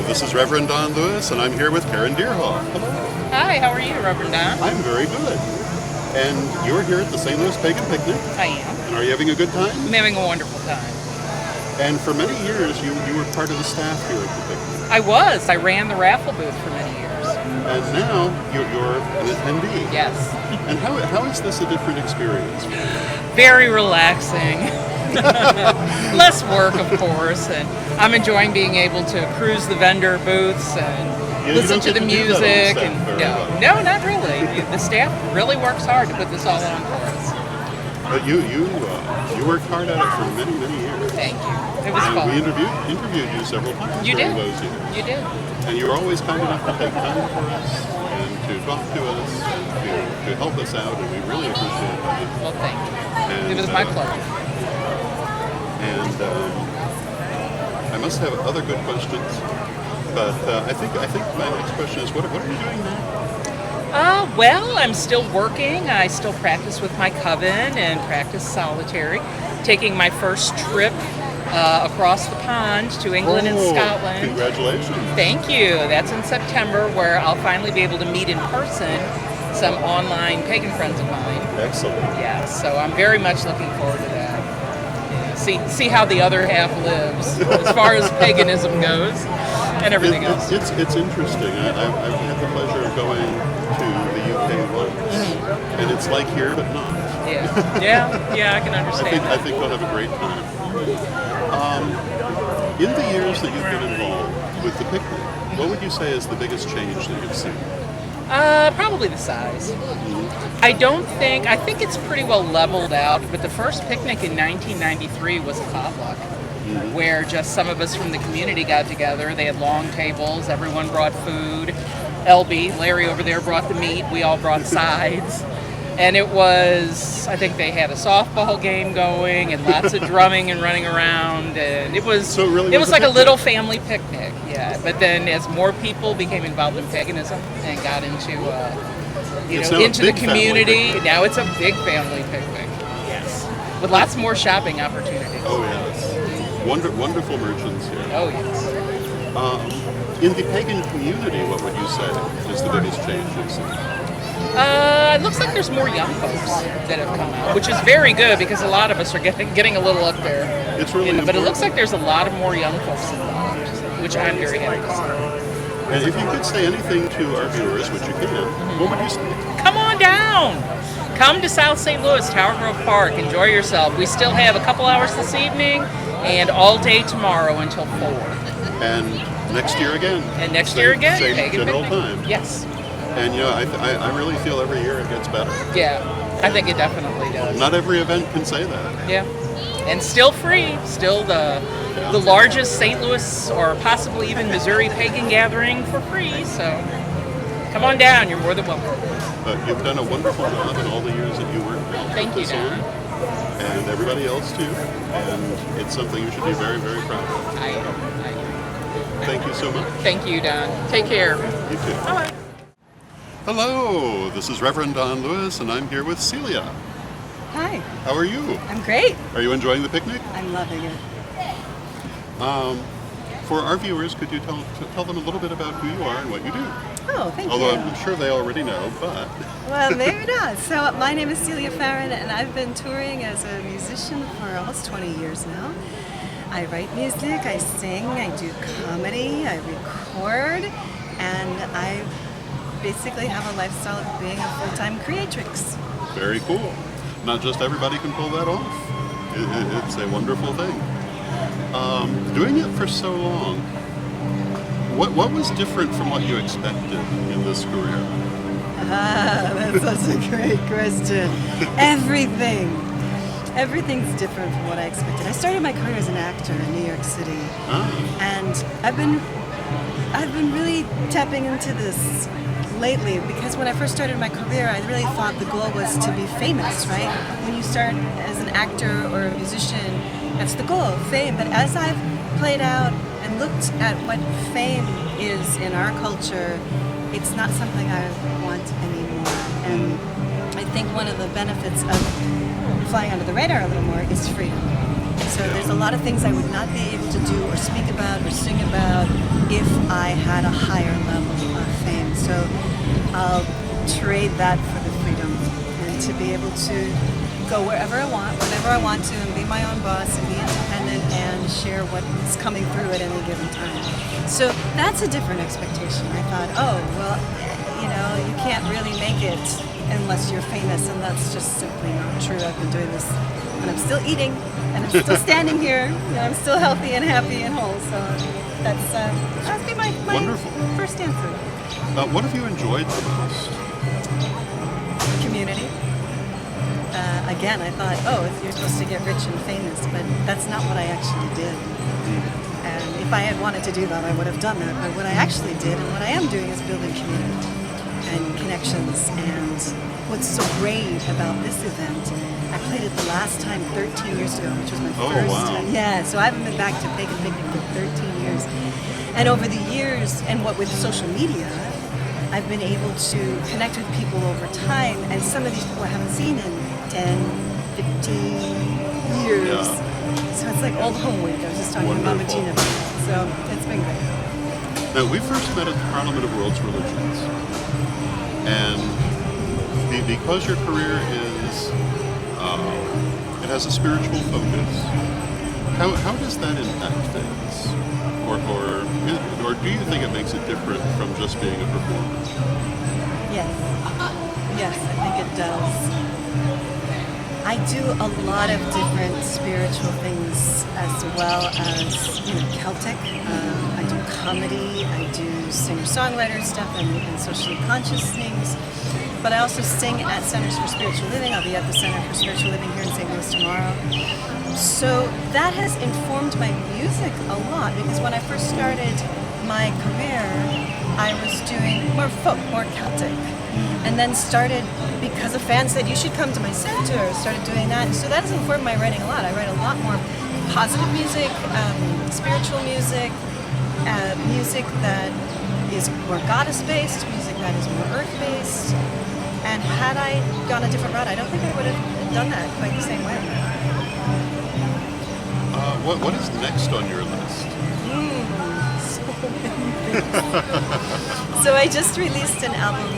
This is Reverend Don Lewis, and I'm here with Karen Doerhoff. Hello. Hi, how are you, Reverend Don? I'm very good. And you're here at the St. Louis Pagan Picnic. I am. And are you having a good time? I'm having a wonderful time. And for many years, you were part of the staff here at the picnic. I was. I ran the raffle booth for many years. And now you're an attendee. Yes. And how is this a different experience? Very relaxing. Less work, of course, and I'm enjoying being able to cruise the vendor booths and listen to the music. No, not really. The staff really works hard to put this all on for us. But you worked hard at it for many, many years. Thank you. It was fun. We interviewed you several times during those years. You did. And you were always kind enough to take time for us and to talk to us and to help us out, and we really appreciate that. Well, thank you. And, it was my pleasure. And I must have other good questions, but I think my next question is, what are you doing now? Well, I'm still working. I still practice with my coven and practice solitary. Taking my first trip across the pond to England and Scotland. Congratulations. Thank you. That's in September, where I'll finally be able to meet in person some online pagan friends of mine. Excellent. Yeah, so I'm very much looking forward to that. See how the other half lives as far as paganism goes and everything else. It's interesting. I've had the pleasure of going to the UK once, and it's like here but not. Yeah, I can understand. I think we'll have a great time. In the years that you've been involved with the picnic, what would you say is the biggest change that you've seen? Probably the size. I think it's pretty well leveled out, but the first picnic in 1993 was a potluck, where just some of us from the community got together. They had long tables, everyone brought food. LB, Larry over there, brought the meat, we all brought sides. And it was, I think they had a softball game going and lots of drumming and running around, and it was like a little family picnic, yeah. But then as more people became involved in paganism and got into into the community, now it's a big family picnic, yes, with lots more shopping opportunities. Oh yes, wonderful merchants here. Oh yes. In the pagan community, what would you say is the biggest change you've seen? It looks like there's more young folks that have come out, which is very good because a lot of us are getting a little up there. It's really but it looks like there's a lot of more young folks involved, which I'm very happy to see. And if you could say anything to our viewers, which you can, what would you say? Come on down! Come to South St. Louis, Tower Grove Park. Enjoy yourself. We still have a couple hours this evening and all day tomorrow until 4. And next year again. And next year again. Same general time. Yes. And I really feel every year it gets better. Yeah, I think it definitely does. Not every event can say that. Yeah, and still free. Still the largest St. Louis or possibly even Missouri pagan gathering for free. So come on down. You're more than welcome. But you've done a wonderful job in all the years that you worked. Thank you, Don. And everybody else too. And it's something you should be very, very proud of. I am. Thank you so much. Thank you, Don. Take care. You too. Bye. Hello, this is Reverend Don Lewis, and I'm here with Celia. Hi. How are you? I'm great. Are you enjoying the picnic? I'm loving it. For our viewers, could you tell them a little bit about who you are and what you do? Oh, thank Although you. I'm sure they already know, but... Well, maybe not. So my name is Celia Farran, and I've been touring as a musician for almost 20 years now. I write music, I sing, I do comedy, I record, and I basically have a lifestyle of being a full-time creatrix. Very cool. Not just everybody can pull that off. It's a wonderful thing. Doing it for so long, what was different from what you expected in this career? That's such a great question. Everything's different from what I expected. I started my career as an actor in New York City, and I've been really tapping into this lately, because when I first started my career, I really thought the goal was to be famous, right? When you start as an actor or a musician, that's the goal, fame. But as I've played out and looked at what fame is in our culture, it's not something I want anymore. And I think one of the benefits of flying under the radar a little more is freedom. So there's a lot of things I would not be able to do or speak about or sing about if I had a higher level of fame. So I'll trade that for the freedom and to be able to go wherever I want, whenever I want to, and be my own boss and be independent and share what's coming through at any given time. So that's a different expectation. I thought, oh, well, you can't really make it unless you're famous, and that's just simply not true. I've been doing this, and I'm still eating, and I'm still standing here, and I'm still healthy and happy and whole. So that'd be my Wonderful. first answer. What have you enjoyed the most? Community. Again, I thought, you're supposed to get rich and famous, but that's not what I actually did. And if I had wanted to do that, I would have done that. But what I actually did, and what I am doing, is building community and connections. And what's so great about this event, I played it the last time 13 years ago, which was my first time. Yeah, so I haven't been back to Pagan Picnic for 13 years. And over the years, and what with social media, I've been able to connect with people over time, and some of these people I haven't seen in 10, 15 years. Yeah. So it's like old home week. I was just talking to Mama Gina about it. So it's been great. Now, we first met at the Parliament of World's Religions, and because your career is, it has a spiritual focus, how does that impact things? Or do you think it makes it different from just being a performer? Yes, I think it does. I do a lot of different spiritual things as well as Celtic. I do comedy, I do singer-songwriter stuff and socially conscious things. But I also sing at Centers for Spiritual Living. I'll be at the Center for Spiritual Living here in St. Louis tomorrow. So that has informed my music a lot, because when I first started my career, I was doing more folk, more Celtic. And then started, because a fan said, you should come to my center, started doing that. So that has informed my writing a lot. I write a lot more positive music, spiritual music, music that is more goddess-based, music that is more earth-based. And had I gone a different route, I don't think I would have done that quite the same way. What is next on your list? So many things. So I just released an album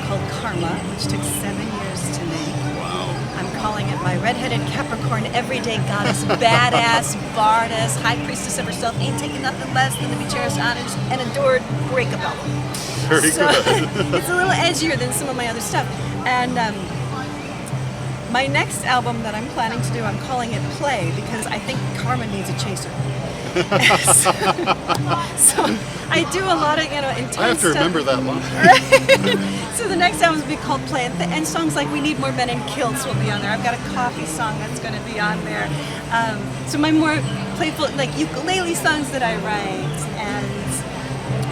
called Karma, which took 7 years to make. Wow. I'm calling it my redheaded Capricorn, everyday goddess, badass, bardess, high priestess of herself, ain't taking nothing less than to be cherished, honored, and adored breakup album. Very good. It's a little edgier than some of my other stuff. And my next album that I'm planning to do, I'm calling it Play, because I think Karma needs a chaser. so I do a lot of intense I have to stuff. remember that line. So the next album will be called Play, and songs like We Need More Men in Kilts will be on there. I've got a coffee song that's going to be on there. So my more playful, like ukulele songs that I write, and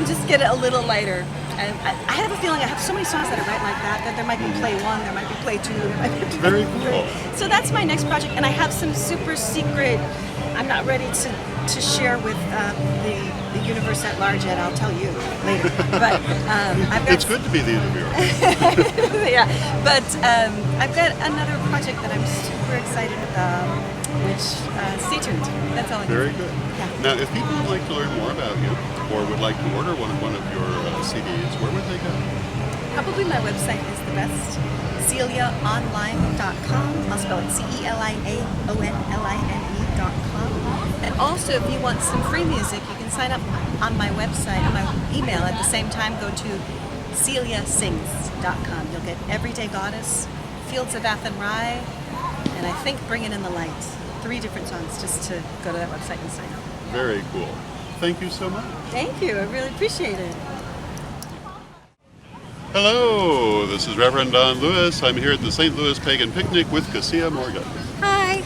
just get it a little lighter. And I have a feeling I have so many songs that I write like that there might be Play 1, there might be Play 2, there might be Play 3. Very cool. So that's my next project, and I have some super secret, I'm not ready to share with the universe at large yet. I'll tell you later. But I've got... It's good to be the interviewer. Yeah, but I've got another project that I'm super excited about, which, stay tuned. That's all I can Very say. good. Yeah. Now, if people would like to learn more about you, or would like to order one of your CDs, where would they go? Probably my website is the best. CeliaOnline.com. I'll spell it CeliaOnline.com. And also, if you want some free music, you can sign up on my website, on my email at the same time. Go to CeliaSings.com. You'll get Everyday Goddess, Fields of Ath and Rye, and I think Bringing in the Light. 3 different songs, just to go to that website and sign up. Very cool. Thank you so much. Thank you. I really appreciate it. Hello, this is Reverend Don Lewis. I'm here at the St. Louis Pagan Picnic with Kassia Morgan. Hi.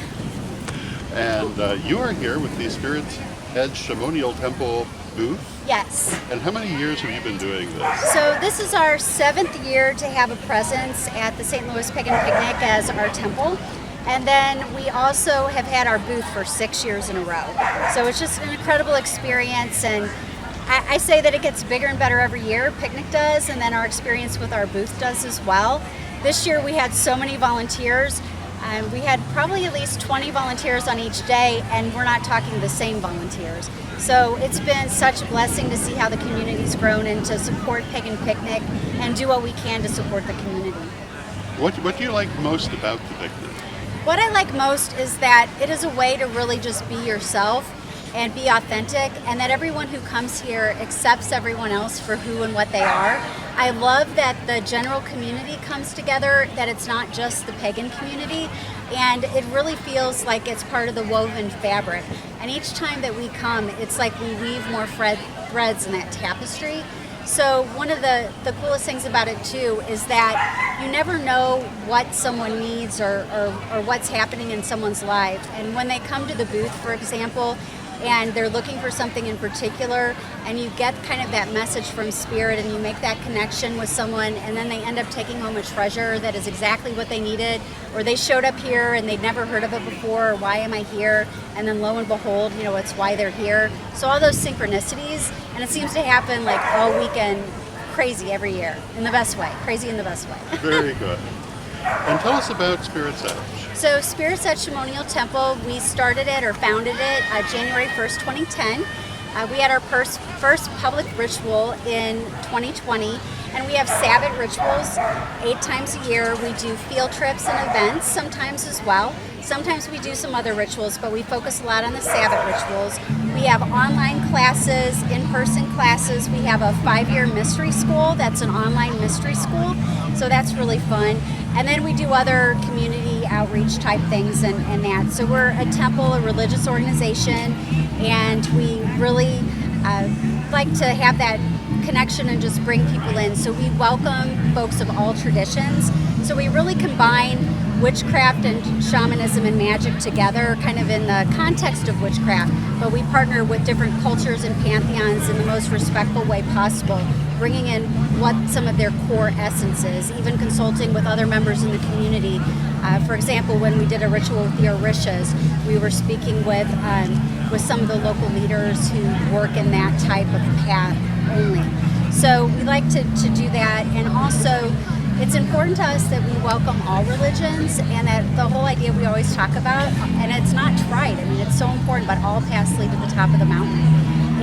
And you are here with the Spirit's Head Shamonial Temple booth. Yes. And how many years have you been doing this? So this is our 7th year to have a presence at the St. Louis Pagan Picnic as our temple. And then we also have had our booth for 6 years in a row. So it's just an incredible experience, and I say that it gets bigger and better every year. Picnic does, and then our experience with our booth does as well. This year we had so many volunteers. We had probably at least 20 volunteers on each day, and we're not talking the same volunteers. So it's been such a blessing to see how the community's grown and to support Pagan Picnic and do what we can to support the community. What do you like most about the picnic? What I like most is that it is a way to really just be yourself and be authentic, and that everyone who comes here accepts everyone else for who and what they are. I love that the general community comes together, that it's not just the pagan community, and it really feels like it's part of the woven fabric. And each time that we come, it's like we weave more threads in that tapestry. So one of the coolest things about it too is that you never know what someone needs or what's happening in someone's life. And when they come to the booth, for example, and they're looking for something in particular, and you get kind of that message from Spirit and you make that connection with someone, and then they end up taking home a treasure that is exactly what they needed, or they showed up here and they'd never heard of it before, or why am I here? And then lo and behold, it's why they're here. So all those synchronicities, and it seems to happen like all weekend, crazy every year, in the best way, crazy in the best way. Very good. And tell us about Spirit's Edge. So Spiritus at Shamonial Temple, we started it or founded it January 1st, 2010. We had our first public ritual in 2020, and we have Sabbath rituals 8 times a year. We do field trips and events sometimes as well. Sometimes we do some other rituals, but we focus a lot on the Sabbath rituals. We have online classes, in-person classes. We have a 5-year mystery school that's an online mystery school, so that's really fun. And then we do other community outreach type things and that. So we're a temple, a religious organization, and we really like to have that connection and just bring people in. So we welcome folks of all traditions. So we really combine witchcraft and shamanism and magic together, kind of in the context of witchcraft, but we partner with different cultures and pantheons in the most respectful way possible, bringing in what some of their core essence is, even consulting with other members in the community. For example, when we did a ritual with the Orishas, we were speaking with some of the local leaders who work in that type of path only. So we like to do that, and also it's important to us that we welcome all religions, and that the whole idea we always talk about, and it's not trite, I mean, it's so important, but all paths lead to the top of the mountain.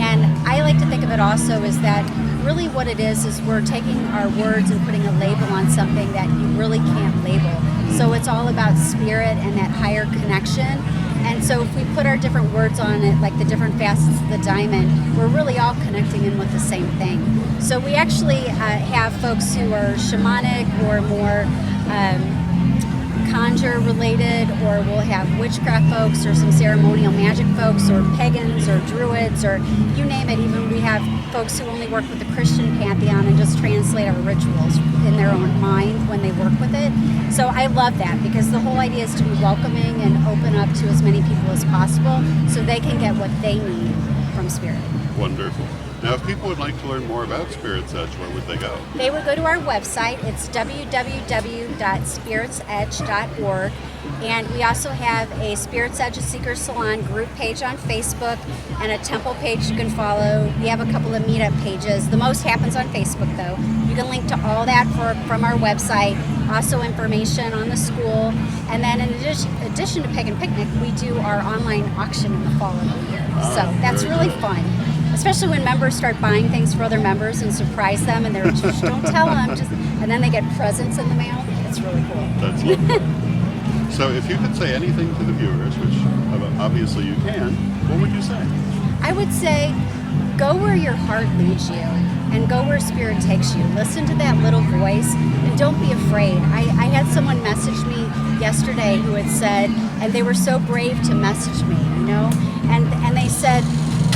And I like to think of it also as that really what it is we're taking our words and putting a label on something that you really can't label. So it's all about spirit and that higher connection. And so if we put our different words on it, like the different facets of the diamond, we're really all connecting in with the same thing. So we actually have folks who are shamanic or more conjure related, or we'll have witchcraft folks or some ceremonial magic folks or pagans or druids or you name it. Even we have folks who only work with the Christian pantheon and just translate our rituals in their own mind when they work with it. So I love that, because the whole idea is to be welcoming and open up to as many people as possible so they can get what they need from Spirit. Wonderful. Now, if people would like to learn more about Spirit's Edge, where would they go? They would go to our website. It's www.spiritsedge.org. And we also have a Spirit's Edge Seeker Salon group page on Facebook and a temple page you can follow. We have a couple of meetup pages. The most happens on Facebook, though. You can link to all that from our website. Also information on the school. And then in addition to Pagan Picnic, we do our online auction in the fall of the year. So that's really fun. Especially when members start buying things for other members and surprise them, and they're just, don't tell them, and then they get presents in the mail. It's really cool. That's lovely. So if you could say anything to the viewers, which obviously you can, what would you say? I would say go where your heart leads you and go where Spirit takes you. Listen to that little voice and don't be afraid. I had someone message me yesterday who had said, and they were so brave to message me, and they said,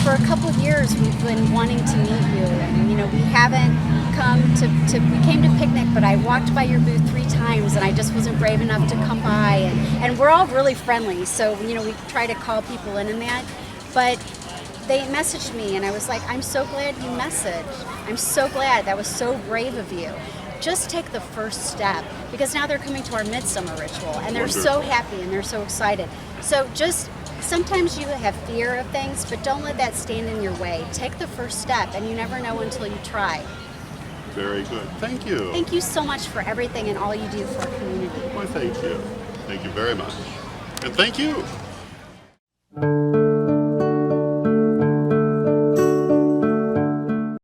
for a couple of years we've been wanting to meet you, and we haven't come we came to picnic, but I walked by your booth 3 times and I just wasn't brave enough to come by, and we're all really friendly, so we try to call people in that, but they messaged me and I was like, I'm so glad you messaged. I'm so glad. That was so brave of you. Just take the first step, because now they're coming to our midsummer ritual and they're so happy and they're so excited. So sometimes you have fear of things, but don't let that stand in your way. Take the first step, and you never know until you try. Very good. Thank you. Thank you so much for everything and all you do for our community. Well, thank you. Thank you very much. And thank you.